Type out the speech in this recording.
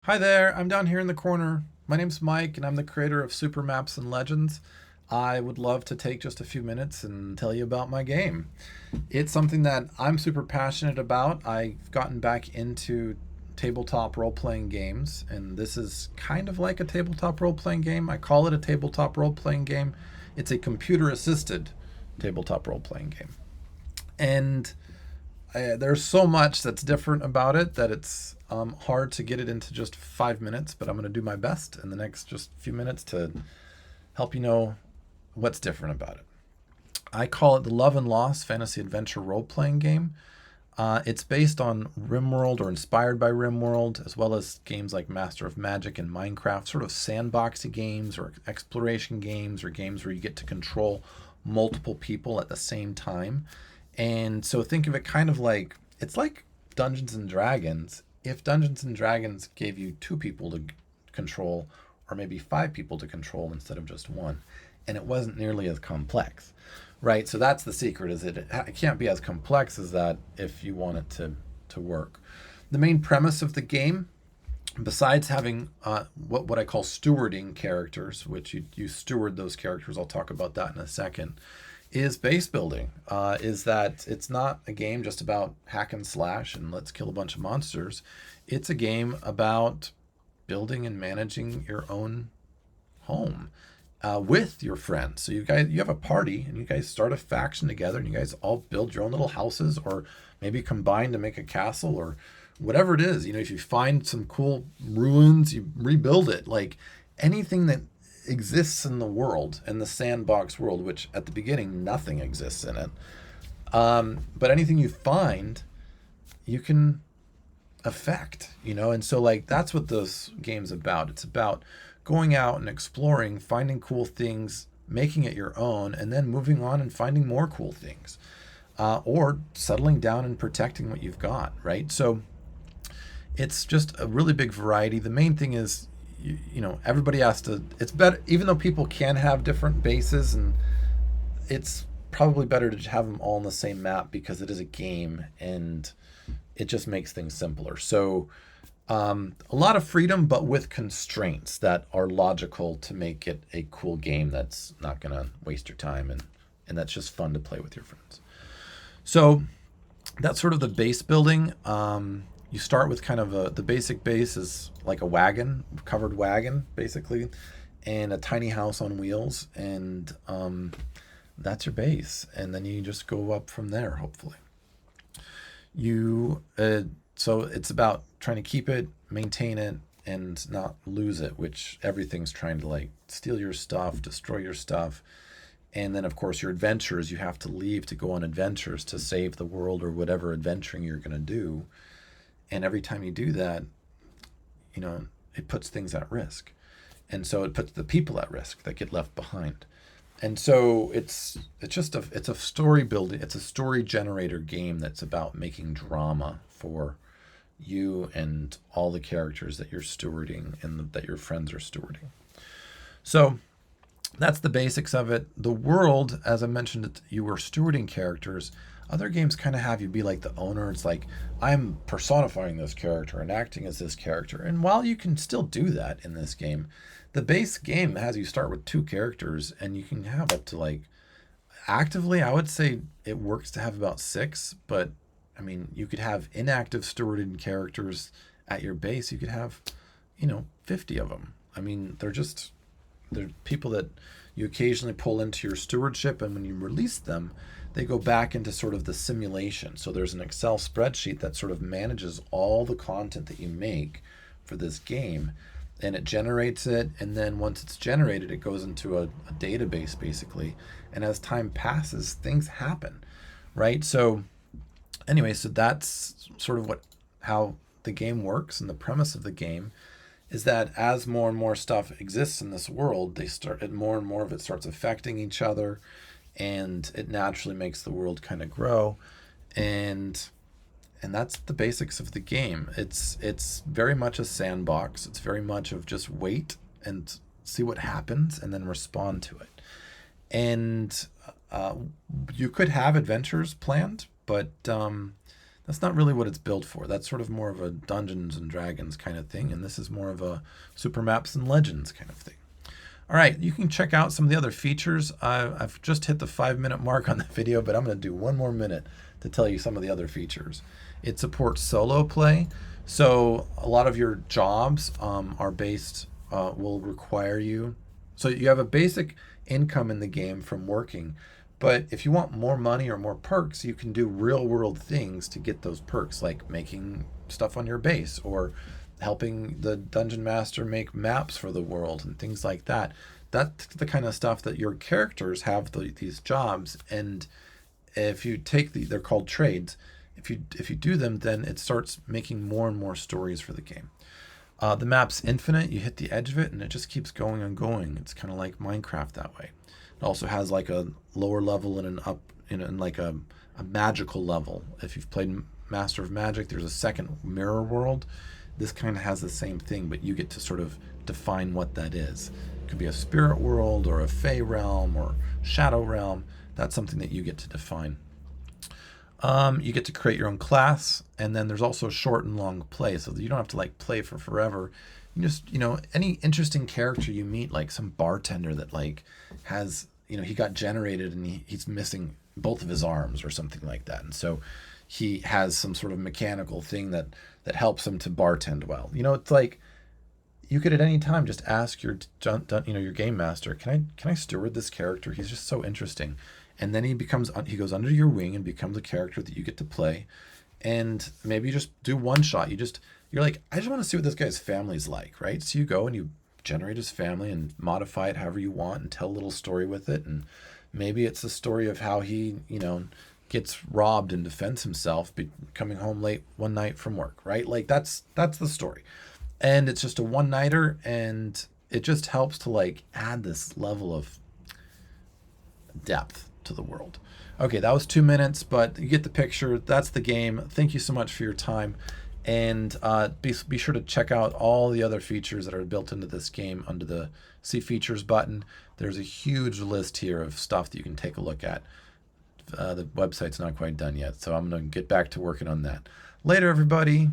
Hi there, I'm down here in the corner. My name's Mike, and I'm the creator of Super Maps and Legends. I would love to take just a few minutes and tell you about my game. It's something that I'm super passionate about. I've gotten back into tabletop role playing games, and this is kind of like a tabletop role playing game. I call it a tabletop role playing game. It's a computer assisted tabletop role playing game. And there's so much that's different about it that it's hard to get it into just 5 minutes, but I'm going to do my best in the next just few minutes to help you know what's different about it. I call it the Love and Loss Fantasy Adventure Role Playing Game. It's based on RimWorld or inspired by RimWorld, as well as games like Master of Magic and Minecraft, sort of sandboxy games or exploration games or games where you get to control multiple people at the same time. And so think of it kind of like it's like Dungeons and Dragons. If Dungeons and Dragons gave you two people to control, or maybe five people to control instead of just one, and it wasn't nearly as complex, right? So that's the secret: is it can't be as complex as that if you want it to work. The main premise of the game, besides having what I call stewarding characters, which you steward those characters, I'll talk about that in a second, is base building. Is that it's not a game just about hack and slash and let's kill a bunch of monsters. It's a game about building and managing your own home with your friends. So you have a party and you guys start a faction together and you guys all build your own little houses or maybe combine to make a castle or whatever it is. If you find some cool ruins, you rebuild it. Like anything that exists in the world, in the sandbox world, which at the beginning nothing exists in it. But anything you find, you can affect. And so like that's what this game's about. It's about going out and exploring, finding cool things, making it your own, and then moving on and finding more cool things, or settling down and protecting what you've got. Right. So it's just a really big variety. The main thing is everybody has to, it's better, even though people can have different bases, and it's probably better to have them all on the same map because it is a game and it just makes things simpler. So a lot of freedom, but with constraints that are logical to make it a cool game that's not going to waste your time, and that's just fun to play with your friends. So that's sort of the base building. You start with kind of the basic base is like a wagon, covered wagon, basically, and a tiny house on wheels, and that's your base. And then you just go up from there, hopefully. You so it's about trying to keep it, maintain it, and not lose it, which everything's trying to like steal your stuff, destroy your stuff. And then, of course, your adventures, you have to leave to go on adventures to save the world or whatever adventuring you're going to do. And every time you do that, it puts things at risk. And so it puts the people at risk that get left behind. And so it's a story building, it's a story generator game that's about making drama for you and all the characters that you're stewarding and that your friends are stewarding. So that's the basics of it. The world, as I mentioned, you were stewarding characters. Other games kind of have you be like the owner. It's like, I'm personifying this character and acting as this character. And while you can still do that in this game, the base game has you start with two characters and you can have up to like, actively, I would say it works to have about six, but I mean, you could have inactive stewarded characters at your base. You could have, 50 of them. I mean, they're people that you occasionally pull into your stewardship, and when you release them, they go back into sort of the simulation. So there's an Excel spreadsheet that sort of manages all the content that you make for this game, and it generates it. And then once it's generated, it goes into a database basically. And as time passes, things happen, right? So anyway, so that's sort of how the game works, and the premise of the game is that as more and more stuff exists in this world, more and more of it starts affecting each other, and it naturally makes the world kind of grow, and that's the basics of the game. It's very much a sandbox. It's very much of just wait and see what happens and then respond to it. And uh, you could have adventures planned, but That's not really what it's built for. That's sort of more of a Dungeons and Dragons kind of thing, and this is more of a Super Maps and Legends kind of thing. All right, you can check out some of the other features. I've just hit the 5-minute mark on the video, but I'm going to do one more minute to tell you some of the other features. It supports solo play, so a lot of your jobs are based, will require you. So you have a basic income in the game from working, but if you want more money or more perks, you can do real world things to get those perks, like making stuff on your base or helping the dungeon master make maps for the world and things like that. That's the kind of stuff that your characters have these jobs, and if you take they're called trades. If you do them, then it starts making more and more stories for the game. The map's infinite. You hit the edge of it, and it just keeps going and going. It's kind of like Minecraft that way. It also has like a lower level and an up, and like a magical level. If you've played Master of Magic, there's a second mirror world. This kind of has the same thing, but you get to sort of define what that is. It could be a spirit world or a fey realm or shadow realm. That's something that you get to define. You get to create your own class, and then there's also short and long play, so that you don't have to like play for forever. You just, any interesting character you meet, like some bartender that like has, he got generated and he's missing both of his arms or something like that, and so he has some sort of mechanical thing that helps him to bartend well. It's like you could at any time just ask your your game master, can I steward this character? He's just so interesting. And then he goes under your wing and becomes a character that you get to play. And maybe you just do one shot. You're like, I just want to see what this guy's family's like, right? So you go and you generate his family and modify it however you want and tell a little story with it. And maybe it's the story of how he, gets robbed and defends himself, coming home late one night from work, right? Like that's the story. And it's just a one-nighter, and it just helps to like add this level of depth to the world. Okay, that was 2 minutes, but you get the picture. That's the game. Thank you so much for your time, and be sure to check out all the other features that are built into this game under the See Features button. There's a huge list here of stuff that you can take a look at. The website's not quite done yet, so I'm going to get back to working on that. Later, everybody.